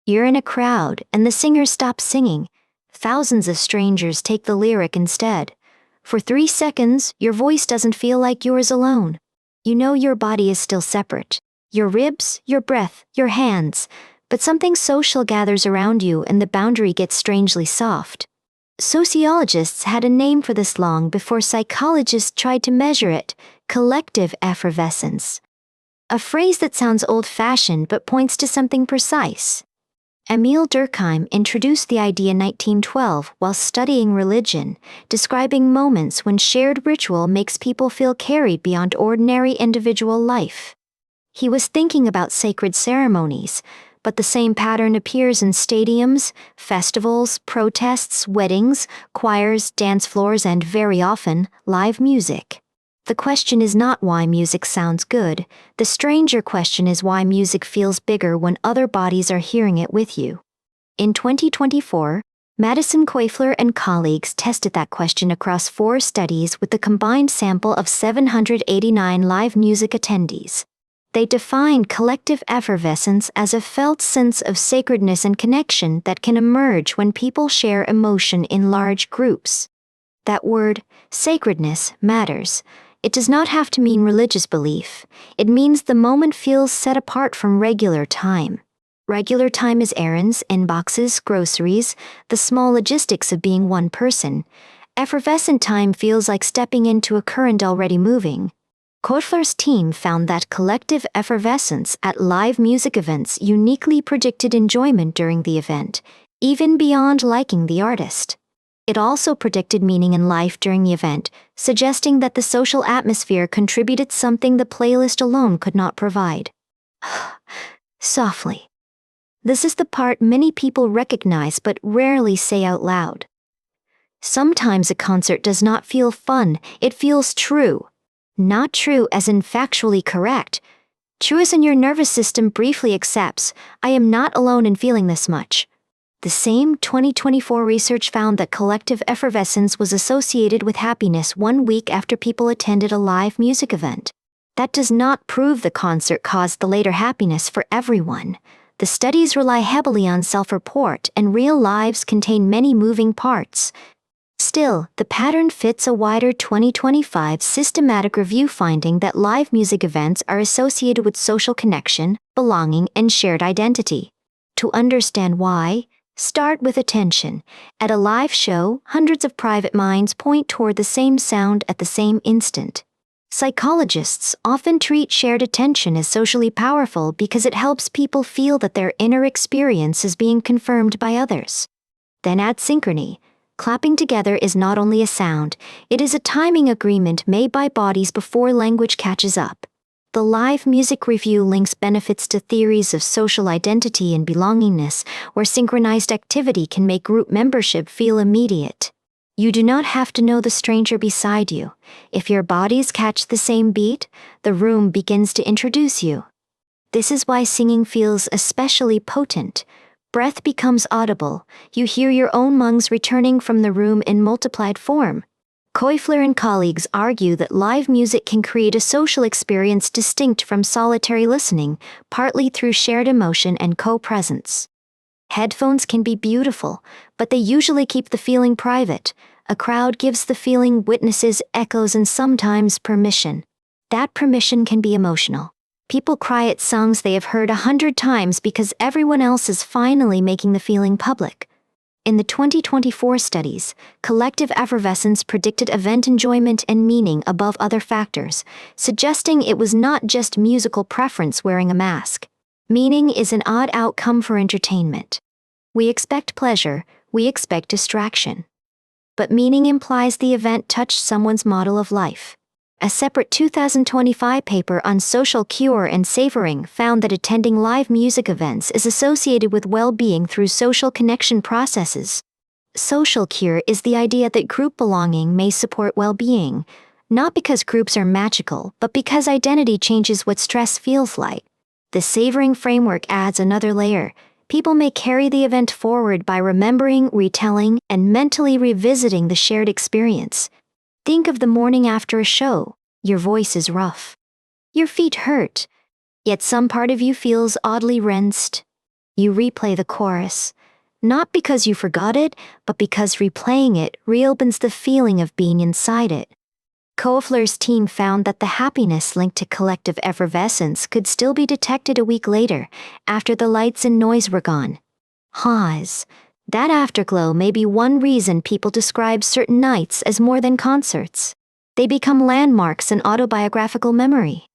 You're in a crowd, and the singer stops singing. Thousands of strangers take the lyric instead. For 3 seconds, your voice doesn't feel like yours alone. You know your body is still separate. Your ribs, your breath, your hands. But something social gathers around you and the boundary gets strangely soft. Sociologists had a name for this long before psychologists tried to measure it: collective effervescence. A phrase that sounds old-fashioned but points to something precise. Émile Durkheim introduced the idea in 1912 while studying religion, describing moments when shared ritual makes people feel carried beyond ordinary individual life. He was thinking about sacred ceremonies, but the same pattern appears in stadiums, festivals, protests, weddings, choirs, dance floors, and very often, live music. The question is not why music sounds good. The stranger question is why music feels bigger when other bodies are hearing it with you. In 2024, Madison Koefler and colleagues tested that question across 4 studies with a combined sample of 789 live music attendees. They defined collective effervescence as a felt sense of sacredness and connection that can emerge when people share emotion in large groups. That word, sacredness, matters. It does not have to mean religious belief. It means the moment feels set apart from regular time. Regular time is errands, inboxes, groceries, the small logistics of being one person. Effervescent time feels like stepping into a current already moving. Koefler's team found that collective effervescence at live music events uniquely predicted enjoyment during the event, even beyond liking the artist. It also predicted meaning in life during the event, suggesting that the social atmosphere contributed something the playlist alone could not provide. Softly. This is the part many people recognize but rarely say out loud. Sometimes a concert does not feel fun, it feels true. Not true as in factually correct. True as in your nervous system briefly accepts, I am not alone in feeling this much. The same 2024 research found that collective effervescence was associated with happiness 1 week after people attended a live music event. That does not prove the concert caused the later happiness for everyone. The studies rely heavily on self-report, and real lives contain many moving parts. Still, the pattern fits a wider 2025 systematic review finding that live music events are associated with social connection, belonging, and shared identity. To understand why, start with attention. At a live show, hundreds of private minds point toward the same sound at the same instant. Psychologists often treat shared attention as socially powerful because it helps people feel that their inner experience is being confirmed by others. Then add synchrony. Clapping together is not only a sound, it is a timing agreement made by bodies before language catches up. The live music review links benefits to theories of social identity and belongingness, where synchronized activity can make group membership feel immediate. You do not have to know the stranger beside you. If your bodies catch the same beat, the room begins to introduce you. This is why singing feels especially potent. Breath becomes audible. You hear your own lungs returning from the room in multiplied form. Koefler and colleagues argue that live music can create a social experience distinct from solitary listening, partly through shared emotion and co-presence. Headphones can be beautiful, but they usually keep the feeling private. A crowd gives the feeling, witnesses, echoes, and sometimes permission. That permission can be emotional. People cry at songs they have heard 100 times because everyone else is finally making the feeling public. In the 2024 studies, collective effervescence predicted event enjoyment and meaning above other factors, suggesting it was not just musical preference wearing a mask. Meaning is an odd outcome for entertainment. We expect pleasure, we expect distraction. But meaning implies the event touched someone's model of life. A separate 2025 paper on social cure and savouring found that attending live music events is associated with well-being through social connection processes. Social cure is the idea that group belonging may support well-being, not because groups are magical, but because identity changes what stress feels like. The savouring framework adds another layer. People may carry the event forward by remembering, retelling, and mentally revisiting the shared experience. Think of the morning after a show. Your voice is rough. Your feet hurt. Yet some part of you feels oddly rinsed. You replay the chorus. Not because you forgot it, but because replaying it reopens the feeling of being inside it. Koefler's team found that the happiness linked to collective effervescence could still be detected a week later, after the lights and noise were gone. That afterglow may be one reason people describe certain nights as more than concerts. They become landmarks in autobiographical memory.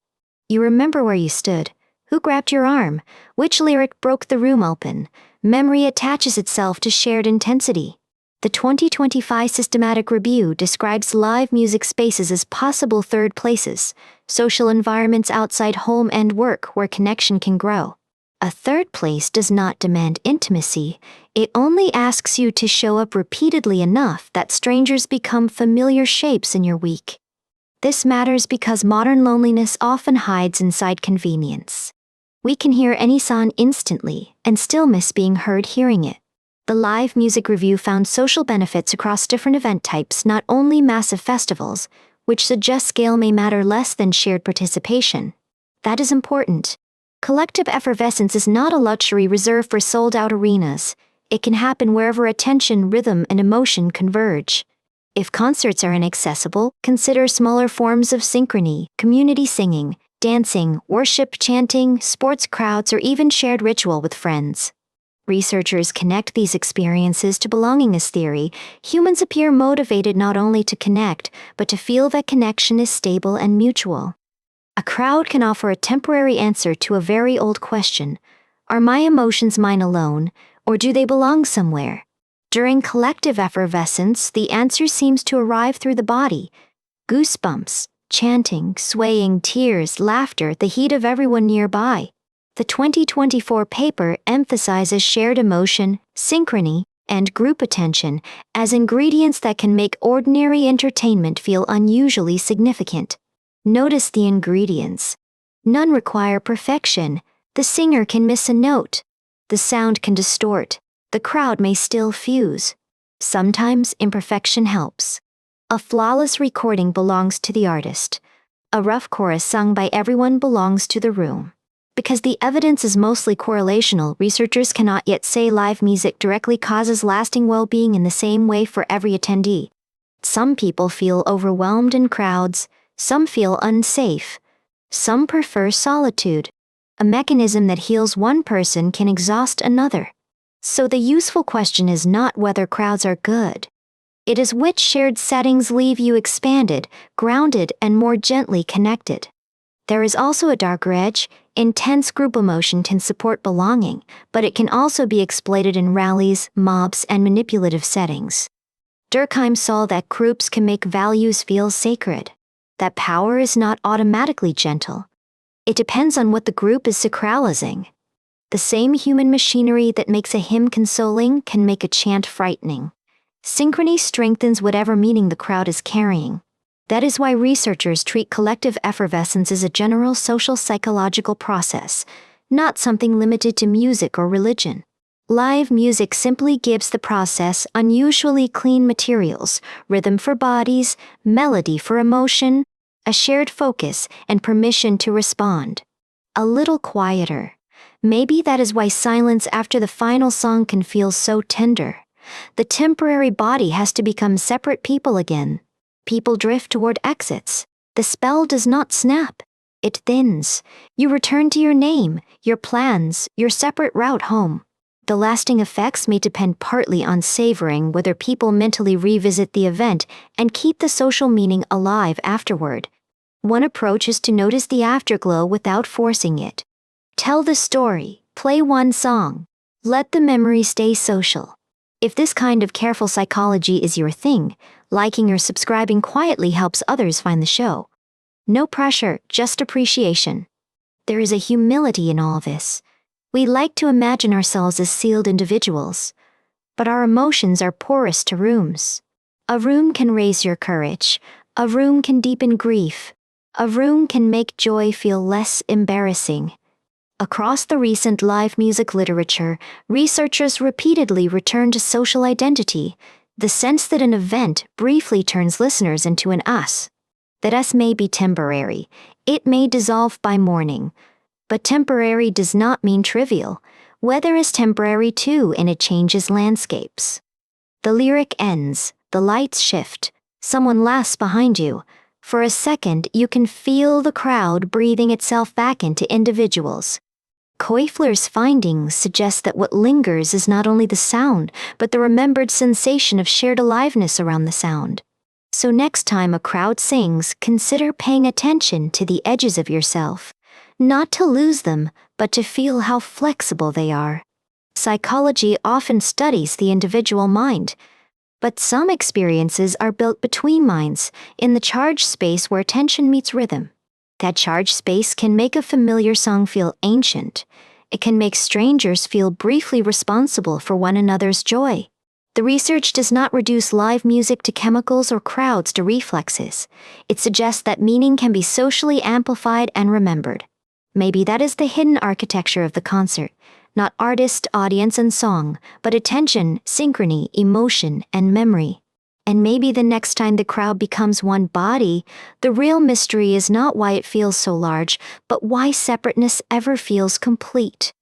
You remember where you stood, who grabbed your arm, which lyric broke the room open. Memory attaches itself to shared intensity. The 2025 Systematic Review describes live music spaces as possible third places, social environments outside home and work where connection can grow. A third place does not demand intimacy, it only asks you to show up repeatedly enough that strangers become familiar shapes in your week. This matters because modern loneliness often hides inside convenience. We can hear any song instantly and still miss being heard hearing it. The Live Music Review found social benefits across different event types, not only massive festivals, which suggests scale may matter less than shared participation. That is important. Collective effervescence is not a luxury reserved for sold-out arenas. It can happen wherever attention, rhythm, and emotion converge. If concerts are inaccessible, consider smaller forms of synchrony, community singing, dancing, worship, chanting, sports crowds, or even shared ritual with friends. Researchers connect these experiences to belongingness theory. Humans appear motivated not only to connect, but to feel that connection is stable and mutual. A crowd can offer a temporary answer to a very old question. Are my emotions mine alone, or do they belong somewhere? During collective effervescence, the answer seems to arrive through the body. Goosebumps, chanting, swaying, tears, laughter, the heat of everyone nearby. The 2024 paper emphasizes shared emotion, synchrony, and group attention as ingredients that can make ordinary entertainment feel unusually significant. Notice the ingredients. None require perfection. The singer can miss a note. The sound can distort. The crowd may still fuse. Sometimes imperfection helps. A flawless recording belongs to the artist. A rough chorus sung by everyone belongs to the room. Because the evidence is mostly correlational, researchers cannot yet say live music directly causes lasting well-being in the same way for every attendee. Some people feel overwhelmed in crowds, some feel unsafe. Some prefer solitude. A mechanism that heals one person can exhaust another. So the useful question is not whether crowds are good. It is which shared settings leave you expanded, grounded, and more gently connected. There is also a darker edge. Intense group emotion can support belonging, but it can also be exploited in rallies, mobs, and manipulative settings. Durkheim saw that groups can make values feel sacred. That power is not automatically gentle. It depends on what the group is sacralizing. The same human machinery that makes a hymn consoling can make a chant frightening. Synchrony strengthens whatever meaning the crowd is carrying. That is why researchers treat collective effervescence as a general social psychological process, not something limited to music or religion. Live music simply gives the process unusually clean materials, rhythm for bodies, melody for emotion, a shared focus, and permission to respond. A little quieter. Maybe that is why silence after the final song can feel so tender. The temporary body has to become separate people again. People drift toward exits. The spell does not snap. It thins. You return to your name, your plans, your separate route home. The lasting effects may depend partly on savouring whether people mentally revisit the event and keep the social meaning alive afterward. One approach is to notice the afterglow without forcing it. Tell the story, play one song. Let the memory stay social. If this kind of careful psychology is your thing, liking or subscribing quietly helps others find the show. No pressure, just appreciation. There is a humility in all this. We like to imagine ourselves as sealed individuals, but our emotions are porous to rooms. A room can raise your courage. A room can deepen grief. A room can make joy feel less embarrassing. Across the recent live music literature, researchers repeatedly return to social identity, the sense that an event briefly turns listeners into an us. That us may be temporary. It may dissolve by morning. But temporary does not mean trivial. Weather is temporary too, and it changes landscapes. The lyric ends, the lights shift, someone laughs behind you. For a second, you can feel the crowd breathing itself back into individuals. Koefler's findings suggest that what lingers is not only the sound, but the remembered sensation of shared aliveness around the sound. So next time a crowd sings, consider paying attention to the edges of yourself, not to lose them, but to feel how flexible they are. Psychology often studies the individual mind, but some experiences are built between minds, in the charged space where tension meets rhythm. That charged space can make a familiar song feel ancient. It can make strangers feel briefly responsible for one another's joy. The research does not reduce live music to chemicals or crowds to reflexes. It suggests that meaning can be socially amplified and remembered. Maybe that is the hidden architecture of the concert, not artist, audience, and song, but attention, synchrony, emotion, and memory. And maybe the next time the crowd becomes one body, the real mystery is not why it feels so large, but why separateness ever feels complete.